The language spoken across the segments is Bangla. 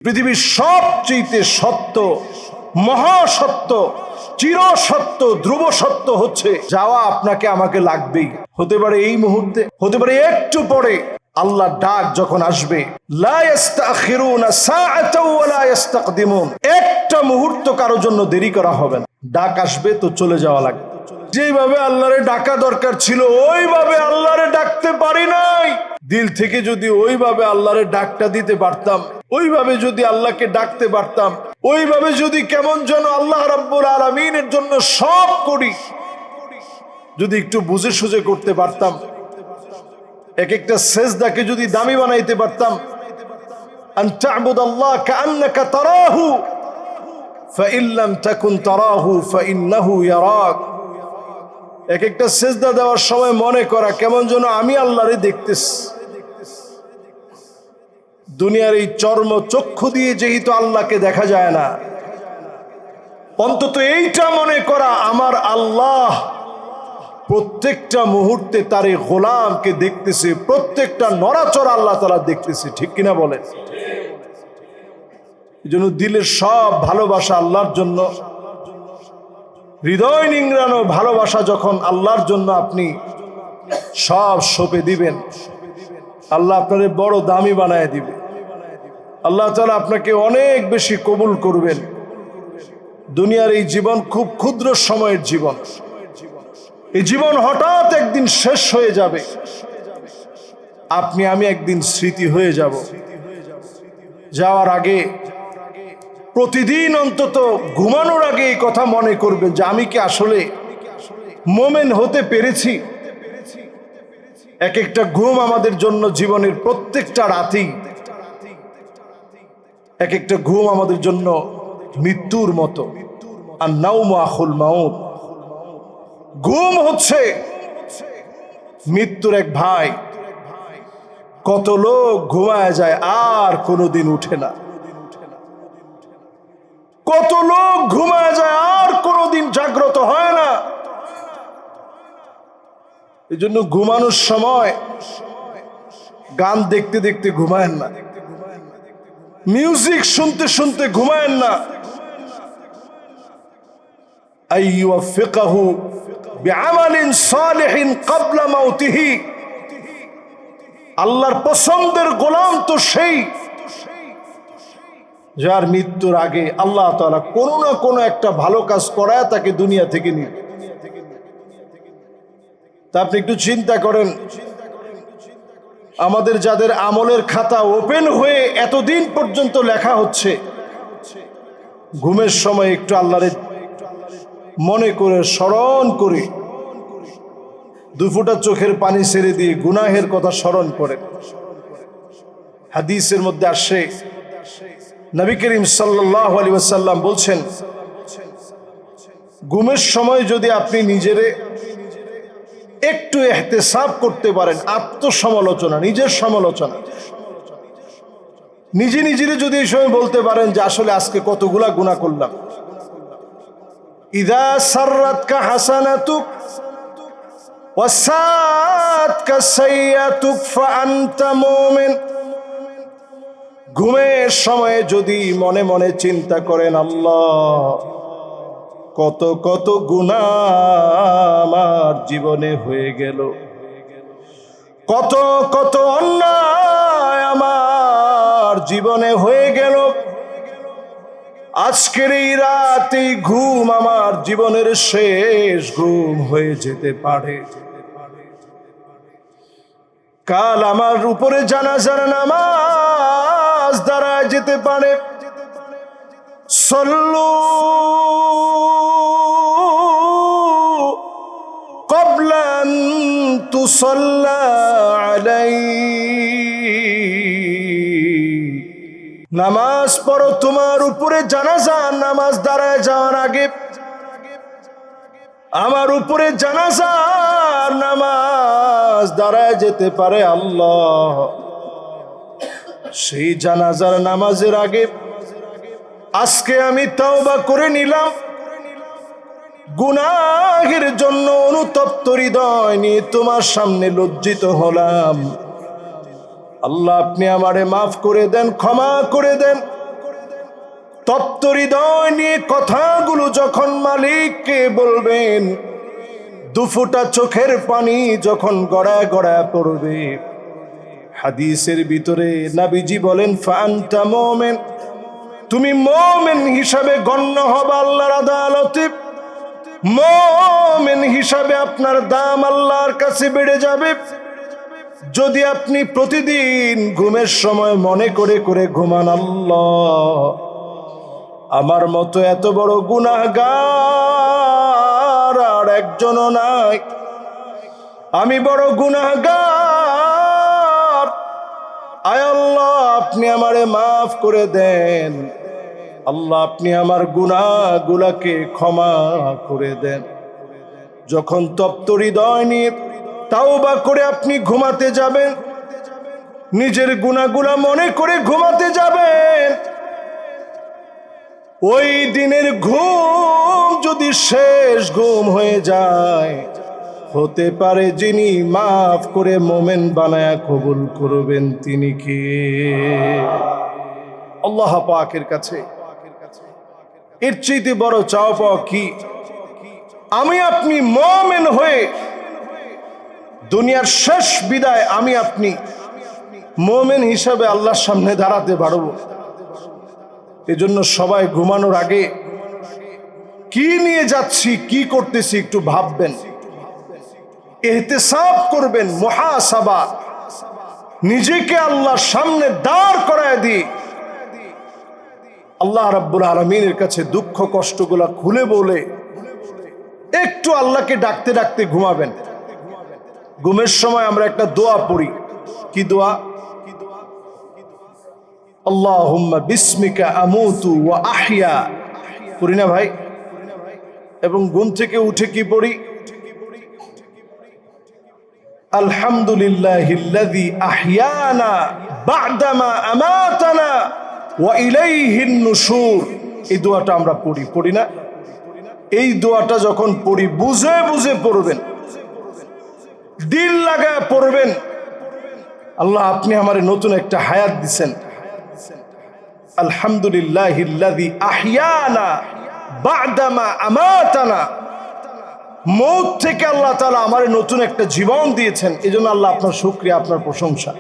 পৃথিবীর সবচেয়ে সত্য, মহাসত্য, চিরসত্য, ধ্রুব সত্য হচ্ছে যাওয়া আপনাকে আমাকে লাগবেই। হতে পারে এই মুহূর্তে, হতে পারে একটু পরে। আল্লাহ ডাক যখন আসবে, লা ইস্তাখিরুনা সাআতাও ওয়া লা ইস্তাকদিমুন, একটা মুহূর্ত কারো জন্য দেরি করা হবে না। ডাক আসবে তো চলে যাওয়া লাগবে। যেভাবে আল্লাহরে ডাকা দরকার ছিল ওইভাবে আল্লাহরে ডাকতে পারি নাই। দিল থেকে যদি ওইভাবে আল্লাহরে ডাকটা দিতে পারতাম, ওইভাবে যদি আল্লাহকে ডাকতে পারতাম, ওইভাবে যদি কেমন যেন আল্লাহ রাব্বুল আলামিনের জন্য সব করি, যদি একটু বুঝে সুঝে করতে পারতাম, এক একটা সেজদাকে যদি দামি বানাইতে পারতাম, আন তা'বুদাল্লাহ কাআন্নাকা তারাহু ফাইন লাম তাকুন তারাহু ফাইন্নাহু ইয়ারাক। এক একটা সেজদা দেওয়ার সময় মনে করা কেমন যেন আমি আল্লাহরে দেখতেছি। দুনিয়ার এই চর্ম চক্ষু দিয়ে যেহেতু আল্লাহকে দেখা যায় না, অন্তত এইটা মনে করা আমার আল্লাহ প্রত্যেকটা মুহূর্তে তার এই গোলামকে দেখতেছে, প্রত্যেকটা নড়াচড়া আল্লাহ তাআলা দেখতেছে। ঠিক কিনা বলেন? এই জন্য দিলের সব ভালোবাসা আল্লাহর জন্য, হৃদয় নিংড়ানো ভালোবাসা যখন আল্লাহর জন্য আপনি সব সঁপে দিবেন, আল্লাহ আপনারে বড় দামি বানায় দিবে। আল্লাহ তাআলা আপনাকে অনেক বেশি কবুল করবেন। দুনিয়ার এই জীবন খুব ক্ষুদ্র সময়ের জীবন। এই জীবন হঠাৎ একদিন শেষ হয়ে যাবে। আপনি আমি একদিন স্মৃতি হয়ে যাব। যাওয়ার আগে প্রতিদিন অন্তত ঘুমানোর আগে এই কথা মনে করবেন যে আমি কি আসলে মোমেন হতে পেরেছি। এক একটা ঘুম আমাদের জন্য জীবনের প্রত্যেকটা রাতেই এক একটা ঘুম আমাদের জন্য মৃত্যুর মতো। আর নাউমু আখুল মাউত, ঘুম হচ্ছে মৃত্যুর এক ভাই। কত লোক ঘুমায় যায় আর কোনোদিন উঠে না, কত লোক ঘুমায় যায় আর কোনোদিন জাগ্রত হয় না। এই জন্য ঘুমানোর সময় গান দেখতে দেখতে ঘুমায়েন না, মিউজিক শুনতে শুনতে ঘুমায়েন না। আইয়ুফিকাহু বিআমালিন সালিহিন ক্বাবলা মাউতিহি, আল্লাহর পছন্দের গোলাম তো সেই যার মৃত্যুর আগে আল্লাহ তাআলা কোনো না কোনো একটা ভালো কাজ করায় তাকে দুনিয়া থেকে নিয়ে। তা আপনি একটু চিন্তা করেন, আমাদের যাদের আমলের খাতা ওপেন হয়ে এতদিন পর্যন্ত লেখা হচ্ছে, ঘুমের সময় একটু আল্লাহরে মনে করে স্মরণ করে দুফোঁটা চোখের পানি ছেড়ে দিয়ে গুনাহের কথা স্মরণ করে। হাদিসের মধ্যে আসে, নবী করিম সাল্লাল্লাহু আলাইহি ওয়াসাল্লাম বলছেন, ঘুমের সময় যদি আপনি নিজেরে একটু ইহতিসাব করতে পারেন, আত্মসমালোচনা, নিজের সমালোচনা, নিজে নিজেরে যদি এই সময় বলতে পারেন যে আসলে আজকে কতগুলা গুনাহ করলাম। ইযা সাররাতকা হাসানাতুক ওয়া সাআতকা সাইয়্যাতুক ফাআনতা মুমিন। ঘুমের সময়ে যদি মনে মনে চিন্তা করেন, আল্লাহ কত কত গুনাহ আমার জীবনে হয়ে গেল, কত কত অন্যায় আমার জীবনে হয়ে গেল, আজকের এই রাত এই ঘুম আমার জীবনের শেষ ঘুম হয়ে যেতে পারে। কাল আমার উপরে জানাজার নামাজ দাঁড়ায় যেতে পারে। সল্লু ক্বাবলা আন তুসাল্লা আলাইহি, নামাজ পড়ো, তোমার উপরে জানাজা নামাজ দাঁড়ায় যাওয়ার আগে আমার উপরে জানাজার নামাজ দাঁড়ায় যেতে পারে। আল্লাহ সেই জানাজার নামাজের আগে আজকে আমি তওবা করে নিলাম, গুনাহের জন্য অনুতপ্ত হৃদয় নিয়ে তোমার সামনে লজ্জিত হলাম। আল্লাহ আপনি আমারে মাফ করে দেন, ক্ষমা করে দেন। তপ্ত হৃদয় নিয়ে কথাগুলো যখন মালিককে বলবেন, দুফোঁটা চোখের পানি যখন গড়ায় গড়ায় পড়বে, হাদিসের ভিতরে নবীজি বলেন ফাআনতা মুমিন, তুমি মুমিন হিসাবে গণ্য হবে আল্লাহর আদালতে। মুমিন হিসাবে আপনার দাম আল্লাহর কাছে বেড়ে যাবে যদি আপনি প্রতিদিন ঘুমের সময় মনে করে করে ঘুমান, আল্লাহ আমার মতো এত বড় গুনাহগার আর একজনও নাই, আমি বড় গুনাহগার, আয় আল্লাহ আপনি আমারে মাফ করে দেন, আল্লাহ আপনি আমার গুনাহগুলোকে ক্ষমা করে দেন। যখন তপ্ত হৃদয় নিয়ে তাওবা করে আপনি ঘুমাতে যাবেন, নিজের গুনাহগুলো মনে করে ঘুমাতে যাবেন, ওই দিনের ঘুম যদি শেষ ঘুম হয়ে যায়, হতে পারে যিনি মাফ করে মোমেন বানায়া কবুল করবেন তিনি কে? আল্লাহ পাকের কাছে এর চাইতে বড় চাওয়া পাওয়া কি? আমি আপনি মোমেন হয়ে দুনিয়ার শেষ বিদায় আমি আপনি মোমেন হিসাবে আল্লাহর সামনে দাঁড়াতে পারবো। এজন্য সবাই ঘুমানোর আগে কি নিয়ে যাচ্ছি, কি করতেছি একটু ভাববেন, ইহতিসাব করবেন, মুহাসাবা, নিজেকে আল্লাহর সামনে দাঁড় করায় দিয়ে আল্লাহ রাব্বুল আলামিনের কাছে দুঃখ কষ্টগুলা খুলে বলে একটু আল্লাহকে ডাকতে ডাকতে ঘুমাবেন। ঘুমের সময় আমরা একটা দোয়া পড়ি, কি দোয়া? আল্লাহুম্মা বিসমিকা আমুতু ওয়া আহইয়া, পড়ি না ভাই? এবং ঘুম থেকে উঠে কি পড়ি? আলহামদুলিল্লাহিল্লাযী আহইয়ানা বা'দামা আমাতানা ওয়া ইলাইহিন নুশুর। এই দোয়াটা আমরা পড়ি না? এই দোয়াটা যখন পড়ি বুঝে বুঝে পড়বেন, দিল লাগায় পড়বেন, আল্লাহ আপনি আমারে নতুন একটা হায়াত দিছেন, আলহামদুলিল্লাহিল্লাযী আহইয়ানা বা'দামা আমাতানা, মৌত থেকে আল্লাহ তাআলা আমারে নতুন একটা জীবন দিয়েছেন, এজন্য আল্লাহ আপনার শুকরিয়া, আপনার প্রশংসা।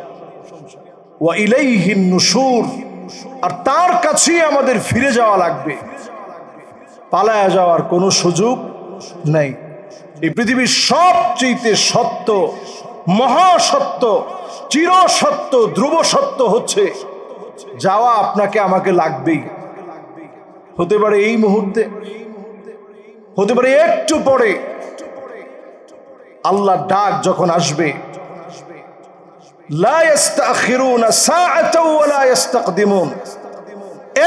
ওয়া ইলাইহিন নুশুর, আর তার কাছেই আমাদের ফিরে যাওয়া লাগবে, পালায়া যাওয়ার কোনো সুযোগ নেই। এই পৃথিবীর সবচেয়ে সত্য, মহাসত্য, চিরসত্য, ধ্রুব সত্য হচ্ছে যাওয়া আপনাকে আমাকে লাগবেই। হতে পারে এই মুহূর্তে, হতে পারে একটু পরে। আল্লাহর ডাক যখন আসবে, লা ইস্তাখিরুনা সাআতাও ওয়া লা ইস্তাকদিমুন,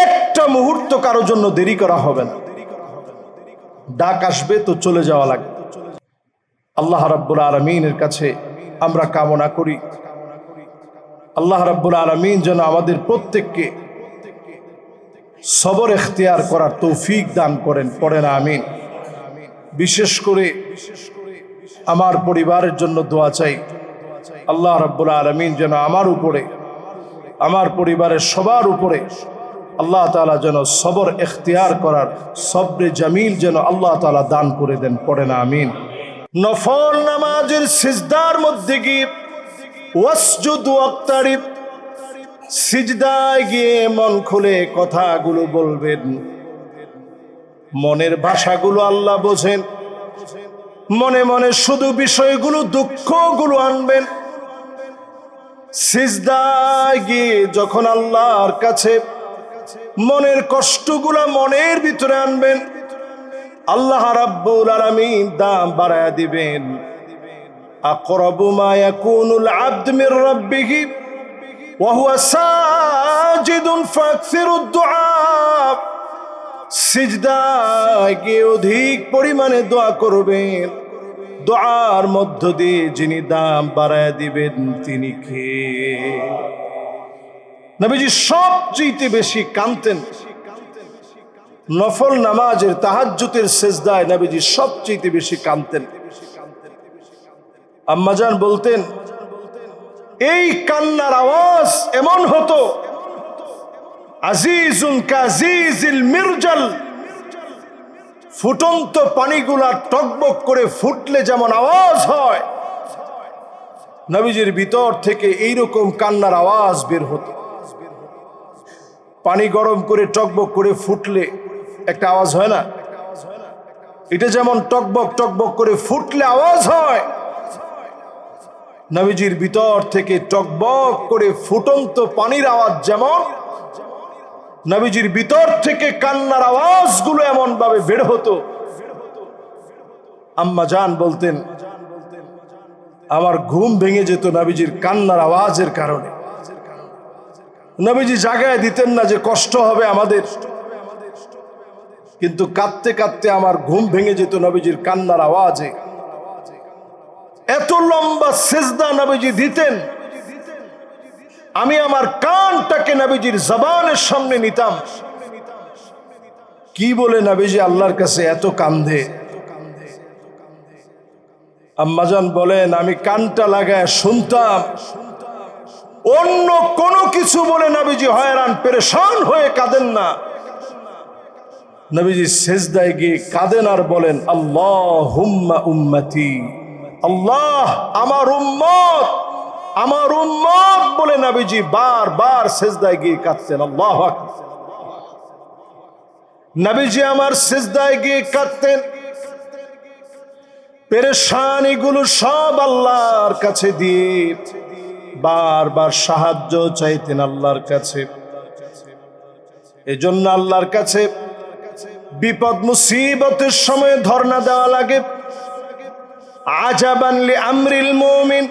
একটা মুহূর্ত কারো জন্য দেরি করা হবে না। ডাক আসবে তো চলে যাওয়া লাগবে। আল্লাহ রাব্বুল আলামিনের কাছে আমরা কামনা করি, আল্লাহ রাব্বুল আলামিন যেন আমাদের প্রত্যেককে সবর ইখতিয়ার করার তৌফিক দান করেন, পড়েন আমিন। বিশেষ করে আমার পরিবারের জন্য দোয়া চাই, আল্লাহ রাব্বুল আলামিন যেন আমার উপরে, আমার পরিবারের সবার উপরে আল্লাহ তাআলা যেন সবর ইখতিয়ার করার সবরে জামিল যেন আল্লাহ তাআলা দান করে দেন, পড়েন আমিন। নফল নামাজের সিজদার মধ্যে গিয়ে ওয়াসজুদ ওয়াক্তারিব, সিজদায় গিয়ে মন খুলে কথাগুলো বলবেন, মনের ভাষাগুলো আল্লাহ বোঝেন, মনে মনে শুধু বিষয়গুলো, দুঃখগুলো আনবেন। সিজদায় গিয়ে যখন আল্লাহর কাছে মনের কষ্টগুলা মনের ভিতরে আনবেন, আল্লাহ রাব্বুল আলামিন দাম বাড়ায়া দিবেন। আকরাবু মা ইয়াকুনুল আবদু মির রাব্বিহি ওয়া হুয়া সাজিদুন ফাকসিরুদ দুআ, সিজদায় গিয়ে অধিক পরিমাণে দোয়া করবেন। দোয়ার মধ্য দিয়ে যিনি দাম বাড়ায়া দিবেন তিনি কে? নবীজি সবচেয়ে বেশি কাঁদতেন নফল নামাজের তাহাজ্জুদের সিজদায়, নবীজি সবচেয়ে বেশি কাঁদতেন। আম্মাজান বলতেন এই কান্নার আওয়াজ এমন হতো আজিজুন কাজিজিল মিরজাল, ফুটন্ত পানিগুলা টকবক করে ফুটলে যেমন আওয়াজ হয়, নবীজির ভিতর থেকে এইরকম কান্নার আওয়াজ বের হতো। পানি গরম করে টকবক করে ফুটলে একটা আওয়াজ হয় না? এটা যেমন টকবক টকবক করে ফুটলে আওয়াজ হয়, নবীজির ভিতর থেকে টকবক করে ফুটন্ত পানির আওয়াজ যেমন, নবীজির ভিতর থেকে কান্নার আওয়াজগুলো এমন ভাবে বের হতো। আম্মা জান বলতেন, আমার ঘুম ভেঙে যেত নবীজির কান্নার আওয়াজের কারণে। নবীজি জাগায় দিতেন না যে কষ্ট হবে আমাদের, কিন্তু কাঁদতে কাঁদতে আমার ঘুম ভেঙে যেত নবীজির কান্নার আওয়াজে। এত লম্বা সিজদা নবীজি দিতেন, আমি আমার কানটাকে নবীজির জবানের সামনে নিতাম। কি বলে নবীজি আল্লাহর কাছে এত কান্দে? আম্মাজান বলেন, আমি কানটা লাগায় শুনতাম, অন্য কোনো কিছু বলে নবীজি হয়রান পেরেশান হয়ে কাঁদেন না। নবীজি সিজদায় গিয়ে কাঁদেন আর বলেন, আল্লাহুম্মা উম্মতি, আল্লাহ আমার উম্মত, আমার উম্মত বলে নবীজি বারবার সিজদায় গিয়ে কাঁদতেন। আল্লাহু আকবার। নবীজি আমার সিজদায় গিয়ে কাঁদতেন, পেরেশানিগুলো সব আল্লাহর কাছে দিয়ে বারবার সাহায্য চাইতেন আল্লাহর কাছে। এজন্য আল্লাহর কাছে বিপদ মুসিবতের সময় ধর্ণা দেওয়া লাগে। আজাবান লি আমরিল মুমিন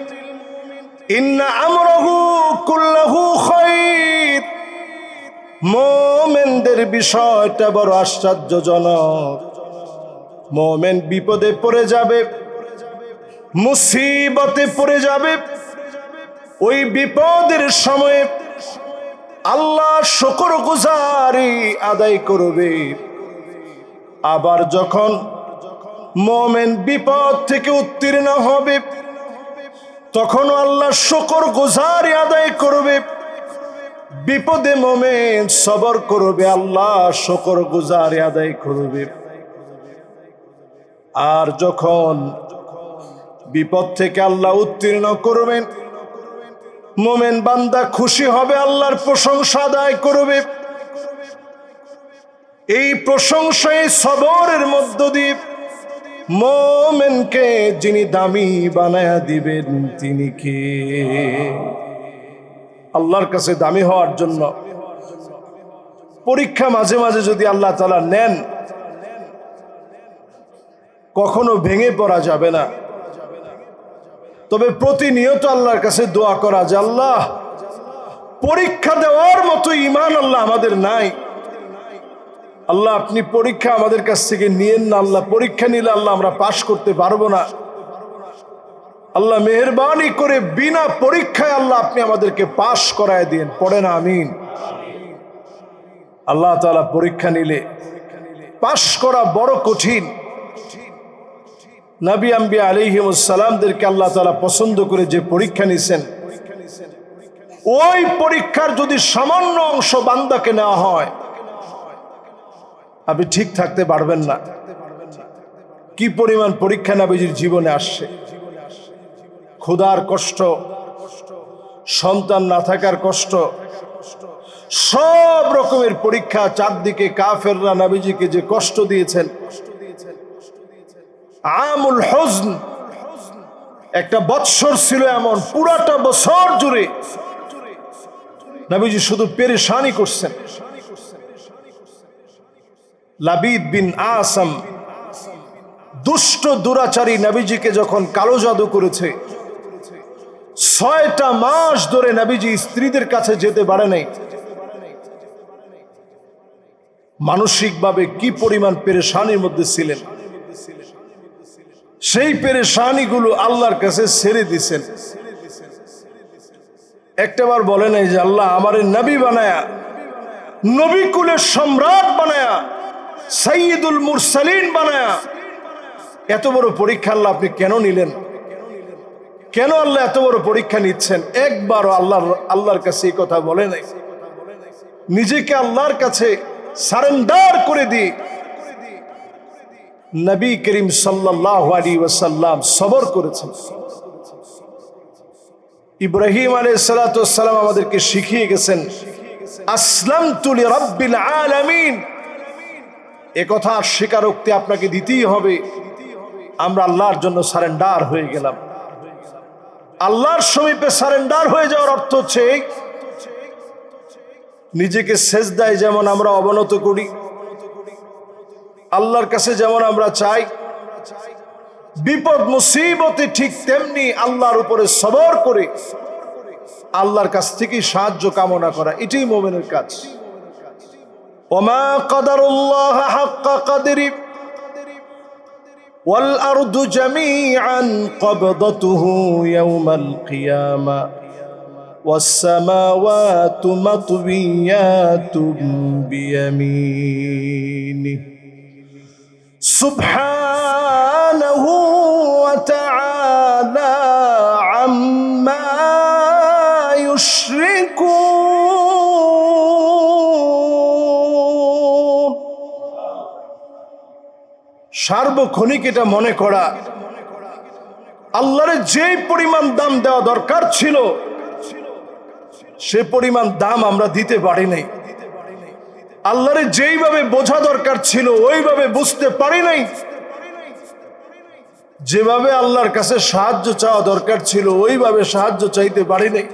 ইন্না আমরাহু কুল্লাহু খায়র। মুমিনদের বিষয়টা বড় আশ্চর্যজনক। মুমিন বিপদে পড়ে যাবে, মুসিবতে পড়ে যাবে, ওই বিপদের সময়ে আল্লাহ শুকরগুজারি আদায় করবে। আবার যখন মুমিন বিপদ থেকে উত্তীর্ণ হবে, তখন আল্লাহ শুকরগুজারি আদায় করবে। বিপদে মুমিন সবর করবে, আল্লাহ শুকরগুজারি আদায় করবে। আর যখন বিপদ থেকে আল্লাহ উত্তীর্ণ করবেন, মুমিন বান্দা খুশি হবে, আল্লাহর প্রশংসা আদায় করবে। এই প্রশংসায় সবরের মধ্য দিয়ে মুমিনকে যিনি দামি বানায়া দিবেন তিনি কে? আল্লাহর কাছে দামি হওয়ার জন্য পরীক্ষা মাঝে মাঝে যদি আল্লাহ তাআলা নেন, কখনো ভেঙে পড়া যাবে না। তবে প্রতিনিয়ত আল্লাহর কাছে দোয়া করা যে আল্লাহ, পরীক্ষা দেওয়ার মতো ঈমান আল্লাহ আমাদের নাই। আল্লাহ আপনি পরীক্ষা আমাদের কাছ থেকে নিয়েন না। আল্লাহ পরীক্ষা নিলে আল্লাহ আমরা পাশ করতে পারবো না। আল্লাহ মেহেরবানি করে বিনা পরীক্ষায় আল্লাহ আপনি আমাদেরকে পাশ করায় দিন। পড়েন আমিন। আল্লাহ তাআলা পরীক্ষা নিলে পাশ করা বড় কঠিন। নবী আম্বিয়া আলাইহিমুস সালামদেরকে আল্লাহ তাআলা পছন্দ করে যে পরীক্ষা নিছেন, ওই পরীক্ষার যদি সামান্য অংশ বান্দাকে নেওয়া হয়, আপনি ঠিক থাকতে পারবেন না। কি পরিমাণ পরীক্ষা নবীজির জীবনে আসছে। ক্ষুধার কষ্ট, সন্তান না থাকার কষ্ট, সব রকমের পরীক্ষা। চারদিকে কাফেররা নবীজিকে যে কষ্ট দিয়েছেন। আমুল হুজন, একটা বৎসর ছিল এমন, পুরাটা বছর জুড়ে নবীজি শুধু পেরেশানি করছেন। লাবিদ বিন আসাম দুষ্ট দুরাচারী নবীজিকে যখন কালো জাদু করেছে, 6টা মাস ধরে নবীজি স্ত্রীদের কাছে যেতে পারে নাই। মানসিকভাবে কি পরিমাণ পেরেশানির মধ্যে ছিলেন, সেই পেরেশানিগুলো আল্লাহর কাছে ছেড়ে দিছেন। একটাবার বলে নাই যে আল্লাহ আমারে নবী বানায়া, নবী কুলের সম্রাট বানায়া, সাইয়্যিদুল মুরসালিন বানায়া এত বড় পরীক্ষা আল্লাহ আপনি কেন নিলেন? কেন আল্লাহ এত বড় পরীক্ষা নিচ্ছেন? একবারও আল্লাহর কাছে এই কথা বলে নাই। নিজেকে আল্লাহর কাছে সারেন্ডার করে দিয়ে নবী করিম সাল্লাল্লাহু আলাইহি ওয়াসাল্লাম সবর করেছেন। ইব্রাহিম আলাইহিস সালাতু ওয়াস সালাম আমাদেরকে শিখিয়ে গেছেন আসলামতু লিরাব্বিল আলামিন। এ কথা স্বীকারোক্তি আপনাকে দিতেই হবে, আমরা আল্লাহর জন্য সারেন্ডার হয়ে গেলাম। আল্লাহর সমীপে সারেন্ডার হয়ে যাওয়ার অর্থ হচ্ছে নিজেকে সেজদায় যেমন আমরা অবনত করি, আল্লাহর কাছে যেমন আমরা চাই, বিপদ মুসিবতে ঠিক তেমনি আল্লাহর উপরে সবর করে আল্লাহর কাছ থেকে সাহায্য কামনা করা, এটাই মুমিনের কাজ। ওমা কদরুল্লাহ হাক্কা কদরি ওয়াল আরদু জামিআন কবদতুহু ইয়াওমাল কিয়ামা ওয়াস সামাওয়াতু মাতওয়িয়াতুম বিয়ামিনি সুবহানাহু ওয়া তাআলা আম্মা ইউশরিকুন। সার্বক্ষণিক এটা মনে করা, আল্লাহর যেই পরিমাণ দাম দেওয়া দরকার ছিল সে পরিমাণ দাম আমরা দিতে পারি নাই, আল্লাহর যেইভাবে বোঝা দরকার ছিল ওইভাবে বুঝতে পারি নাই, যেভাবে আল্লাহর কাছে সাহায্য চাওয়া দরকার ছিল ওইভাবে সাহায্য চাইতে পারি নাই।